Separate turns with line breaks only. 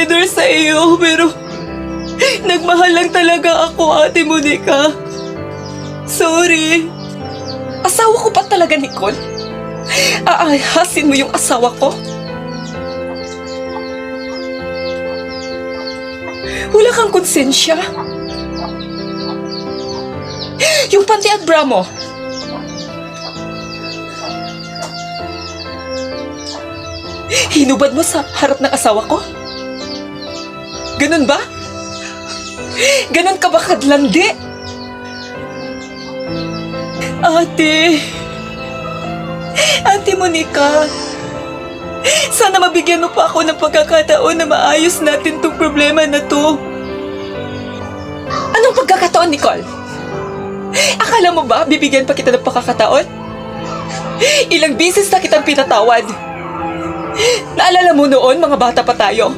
traitor sa iyo, pero nagmahal lang talaga ako, Ate Monica. Sorry.
Asawa ko pa talaga, Nicole? Aahasin mo yung asawa ko? Wala kang konsensya? Yung panty at bra mo, hinubad mo sa harap ng asawa ko? Ganun ba? Ganun ka ba kadlandi?
Ate Monica, sana mabigyan mo pa ako ng pagkakataon na maayos natin tong problema na to.
Anong pagkakataon, Nicole? Akala mo ba bibigyan pa kita ng pagkakataon? Ilang beses na kitang pinatawad. Naalala mo noon, mga bata pa tayo?